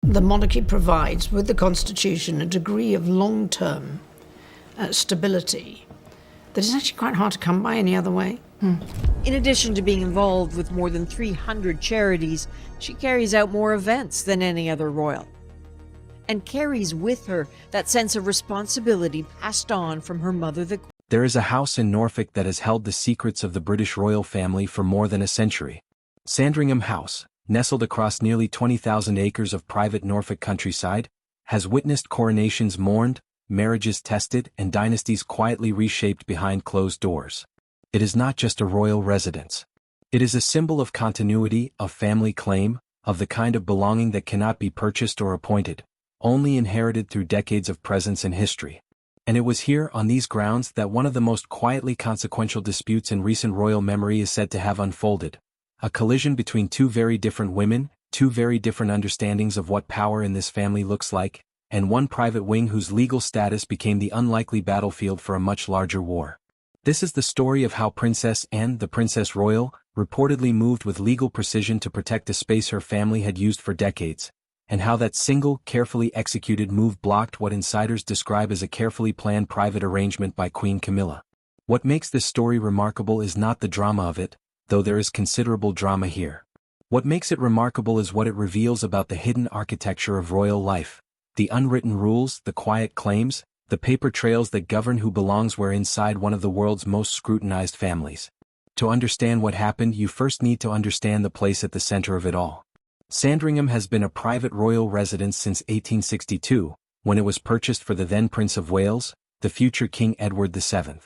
The monarchy provides, with the Constitution, a degree of long-term stability that is actually quite hard to come by any other way. In addition to being involved with more than 300 charities, she carries out more events than any other royal, and carries with her that sense of responsibility passed on from her mother, the Queen. There is a house in Norfolk that has held the secrets of the British royal family for more than a century. Sandringham House, nestled across nearly 20,000 acres of private Norfolk countryside, has witnessed coronations mourned, marriages tested, and dynasties quietly reshaped behind closed doors. It is not just a royal residence. It is a symbol of continuity, of family claim, of the kind of belonging that cannot be purchased or appointed, only inherited through decades of presence and history. And it was here, on these grounds, that one of the most quietly consequential disputes in recent royal memory is said to have unfolded. A collision between two very different women, two very different understandings of what power in this family looks like, and one private wing whose legal status became the unlikely battlefield for a much larger war. This is the story of how Princess Anne, the Princess Royal, reportedly moved with legal precision to protect a space her family had used for decades, and how that single, carefully executed move blocked what insiders describe as a carefully planned private arrangement by Queen Camilla. What makes this story remarkable is not the drama of it, though there is considerable drama here. What makes it remarkable is what it reveals about the hidden architecture of royal life, the unwritten rules, the quiet claims, the paper trails that govern who belongs where inside one of the world's most scrutinized families. To understand what happened, you first need to understand the place at the center of it all. Sandringham has been a private royal residence since 1862, when it was purchased for the then Prince of Wales, the future King Edward VII.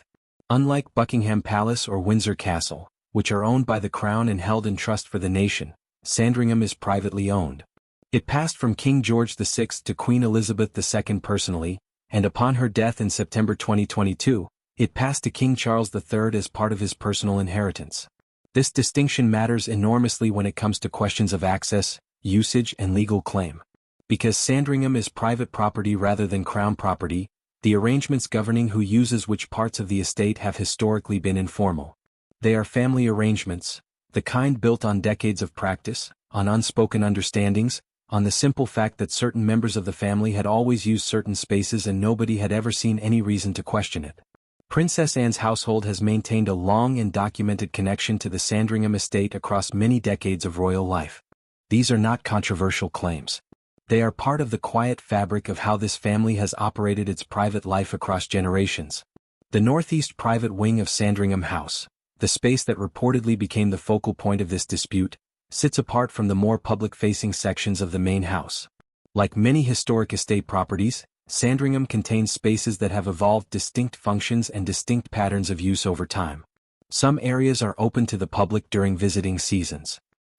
Unlike Buckingham Palace or Windsor Castle, which are owned by the Crown and held in trust for the nation, Sandringham is privately owned. It passed from King George VI to Queen Elizabeth II personally, and upon her death in September 2022, it passed to King Charles III as part of his personal inheritance. This distinction matters enormously when it comes to questions of access, usage, and legal claim. Because Sandringham is private property rather than Crown property, the arrangements governing who uses which parts of the estate have historically been informal. They are family arrangements, the kind built on decades of practice, on unspoken understandings, on the simple fact that certain members of the family had always used certain spaces and nobody had ever seen any reason to question it. Princess Anne's household has maintained a long and documented connection to the Sandringham estate across many decades of royal life. These are not controversial claims. They are part of the quiet fabric of how this family has operated its private life across generations. The northeast private wing of Sandringham House, the space that reportedly became the focal point of this dispute, sits apart from the more public-facing sections of the main house. Like many historic estate properties, Sandringham contains spaces that have evolved distinct functions and distinct patterns of use over time. Some areas are open to the public during visiting seasons.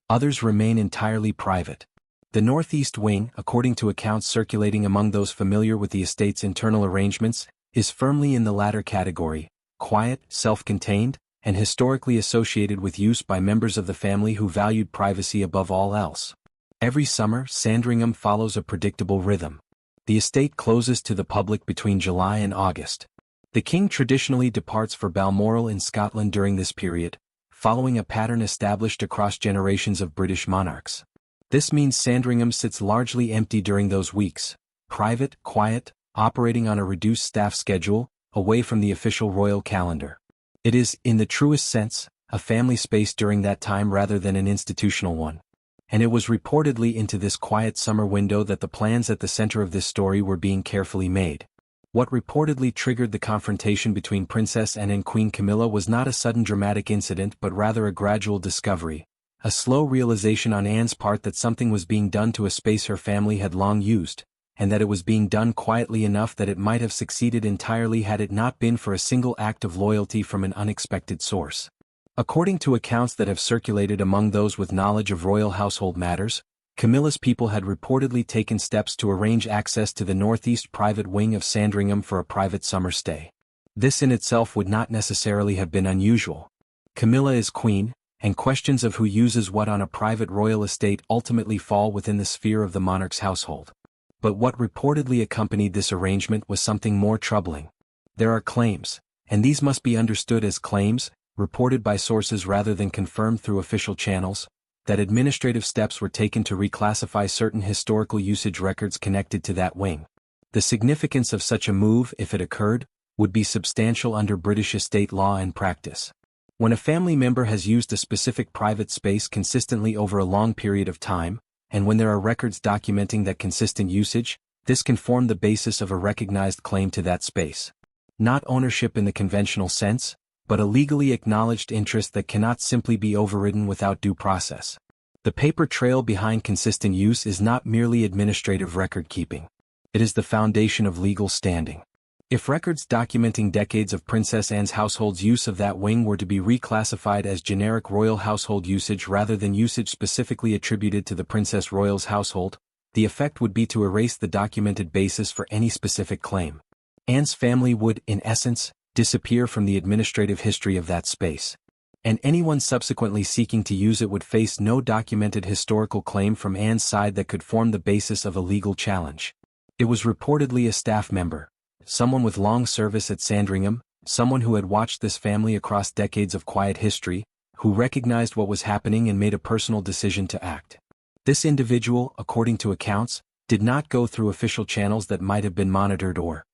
Others remain entirely private. The northeast wing, according to accounts circulating among those familiar with the estate's internal arrangements, is firmly in the latter category, quiet, self-contained, and historically associated with use by members of the family who valued privacy above all else. Every summer, Sandringham follows a predictable rhythm. The estate closes to the public between July and August. The king traditionally departs for Balmoral in Scotland during this period, following a pattern established across generations of British monarchs. This means Sandringham sits largely empty during those weeks, private, quiet, operating on a reduced staff schedule, away from the official royal calendar. It is, in the truest sense, a family space during that time rather than an institutional one. And it was reportedly into this quiet summer window that the plans at the center of this story were being carefully made. What reportedly triggered the confrontation between Princess Anne and Queen Camilla was not a sudden dramatic incident but rather a gradual discovery, a slow realization on Anne's part that something was being done to a space her family had long used, and that it was being done quietly enough that it might have succeeded entirely had it not been for a single act of loyalty from an unexpected source. According to accounts that have circulated among those with knowledge of royal household matters, Camilla's people had reportedly taken steps to arrange access to the northeast private wing of Sandringham for a private summer stay. This in itself would not necessarily have been unusual. Camilla is queen, and questions of who uses what on a private royal estate ultimately fall within the sphere of the monarch's household. But what reportedly accompanied this arrangement was something more troubling. There are claims, and these must be understood as claims, reported by sources rather than confirmed through official channels, that administrative steps were taken to reclassify certain historical usage records connected to that wing. The significance of such a move, if it occurred, would be substantial under British estate law and practice. When a family member has used a specific private space consistently over a long period of time, and when there are records documenting that consistent usage, this can form the basis of a recognized claim to that space. Not ownership in the conventional sense, but a legally acknowledged interest that cannot simply be overridden without due process. The paper trail behind consistent use is not merely administrative record-keeping. It is the foundation of legal standing. If records documenting decades of Princess Anne's household's use of that wing were to be reclassified as generic royal household usage rather than usage specifically attributed to the Princess Royal's household, the effect would be to erase the documented basis for any specific claim. Anne's family would, in essence, disappear from the administrative history of that space. And anyone subsequently seeking to use it would face no documented historical claim from Anne's side that could form the basis of a legal challenge. It was reportedly a staff member, someone with long service at Sandringham, someone who had watched this family across decades of quiet history, who recognized what was happening and made a personal decision to act. This individual, according to accounts, did not go through official channels that might have been monitored or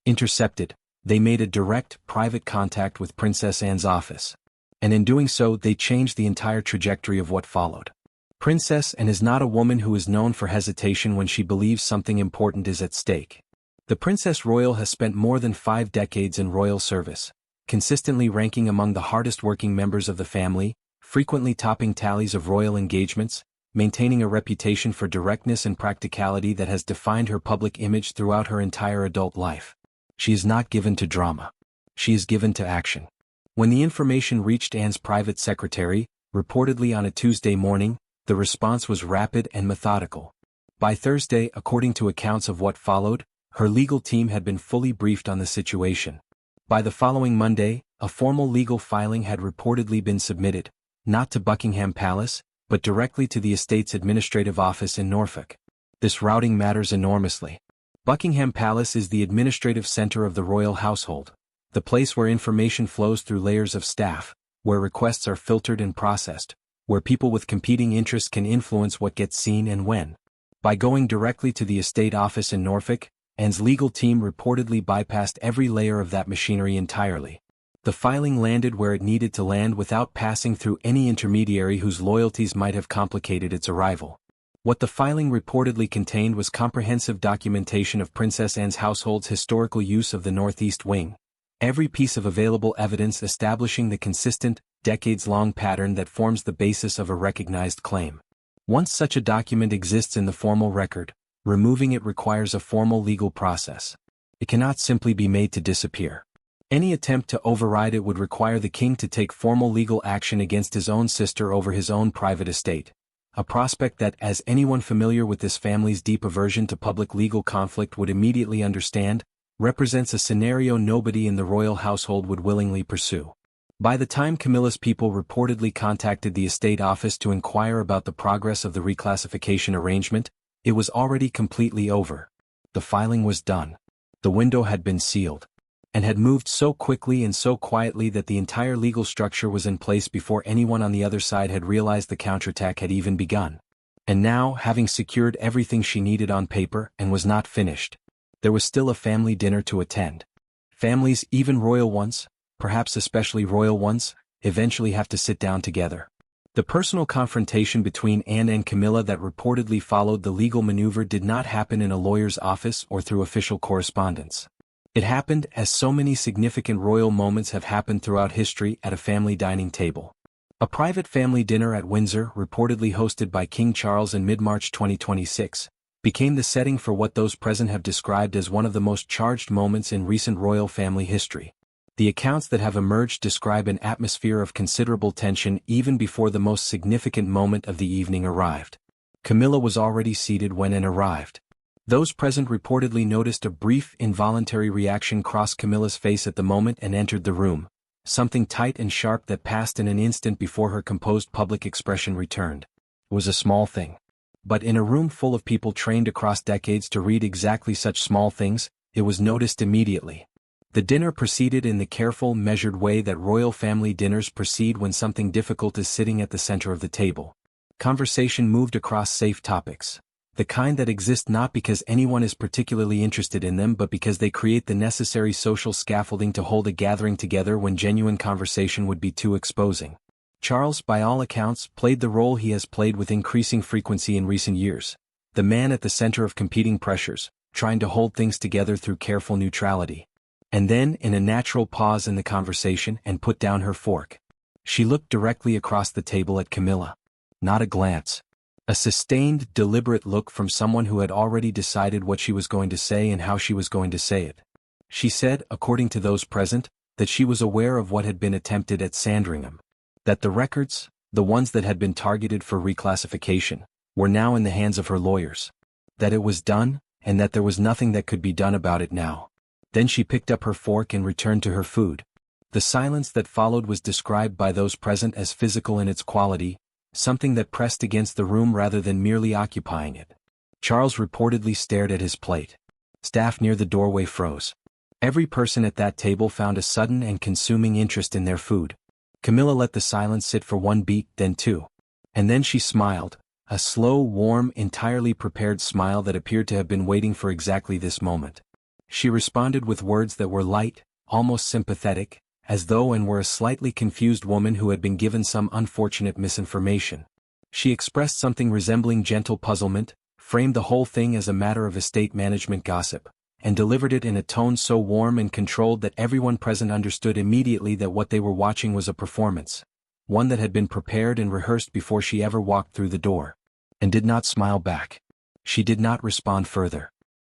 intercepted. They made a direct, private contact with Princess Anne's office. And in doing so they changed the entire trajectory of what followed. Princess Anne is not a woman who is known for hesitation when she believes something important is at stake. The Princess Royal has spent more than 5 decades in royal service, consistently ranking among the hardest-working members of the family, frequently topping tallies of royal engagements, maintaining a reputation for directness and practicality that has defined her public image throughout her entire adult life. She is not given to drama. She is given to action. When the information reached Anne's private secretary, reportedly on a Tuesday morning, the response was rapid and methodical. By Thursday, according to accounts of what followed, her legal team had been fully briefed on the situation. By the following Monday, a formal legal filing had reportedly been submitted, not to Buckingham Palace, but directly to the estate's administrative office in Norfolk. This routing matters enormously. Buckingham Palace is the administrative center of the royal household, the place where information flows through layers of staff, where requests are filtered and processed, where people with competing interests can influence what gets seen and when. By going directly to the estate office in Norfolk, Anne's legal team reportedly bypassed every layer of that machinery entirely. The filing landed where it needed to land without passing through any intermediary whose loyalties might have complicated its arrival. What the filing reportedly contained was comprehensive documentation of Princess Anne's household's historical use of the Northeast Wing, every piece of available evidence establishing the consistent, decades-long pattern that forms the basis of a recognized claim. Once such a document exists in the formal record, removing it requires a formal legal process. It cannot simply be made to disappear. Any attempt to override it would require the king to take formal legal action against his own sister over his own private estate, a prospect that, as anyone familiar with this family's deep aversion to public legal conflict would immediately understand, represents a scenario nobody in the royal household would willingly pursue. By the time Camilla's people reportedly contacted the estate office to inquire about the progress of the reclassification arrangement, it was already completely over. The filing was done. The window had been sealed, and had moved so quickly and so quietly that the entire legal structure was in place before anyone on the other side had realized the counterattack had even begun. And now, having secured everything she needed on paper and was not finished, there was still a family dinner to attend. Families, even royal ones, perhaps especially royal ones, eventually have to sit down together. The personal confrontation between Anne and Camilla that reportedly followed the legal maneuver did not happen in a lawyer's office or through official correspondence. It happened, as so many significant royal moments have happened throughout history, at a family dining table. A private family dinner at Windsor, reportedly hosted by King Charles in mid-March 2026, became the setting for what those present have described as one of the most charged moments in recent royal family history. The accounts that have emerged describe an atmosphere of considerable tension even before the most significant moment of the evening arrived. Camilla was already seated when Anne arrived. Those present reportedly noticed a brief, involuntary reaction cross Camilla's face at the moment and entered the room, something tight and sharp that passed in an instant before her composed public expression returned. It was a small thing. But in a room full of people trained across decades to read exactly such small things, it was noticed immediately. The dinner proceeded in the careful, measured way that royal family dinners proceed when something difficult is sitting at the center of the table. Conversation moved across safe topics. The kind that exist not because anyone is particularly interested in them but because they create the necessary social scaffolding to hold a gathering together when genuine conversation would be too exposing. Charles, by all accounts, played the role he has played with increasing frequency in recent years. The man at the center of competing pressures, trying to hold things together through careful neutrality. And then, in a natural pause in the conversation, and put down her fork. She looked directly across the table at Camilla. Not a glance. A sustained, deliberate look from someone who had already decided what she was going to say and how she was going to say it. She said, according to those present, that she was aware of what had been attempted at Sandringham. That the records, the ones that had been targeted for reclassification, were now in the hands of her lawyers. That it was done, and that there was nothing that could be done about it now. Then she picked up her fork and returned to her food. The silence that followed was described by those present as physical in its quality, something that pressed against the room rather than merely occupying it. Charles reportedly stared at his plate. Staff near the doorway froze. Every person at that table found a sudden and consuming interest in their food. Camilla let the silence sit for one beat, then two. And then she smiled, a slow, warm, entirely prepared smile that appeared to have been waiting for exactly this moment. She responded with words that were light, almost sympathetic, as though and were a slightly confused woman who had been given some unfortunate misinformation. She expressed something resembling gentle puzzlement, framed the whole thing as a matter of estate management gossip, and delivered it in a tone so warm and controlled that everyone present understood immediately that what they were watching was a performance, one that had been prepared and rehearsed before she ever walked through the door. And did not smile back. She did not respond further.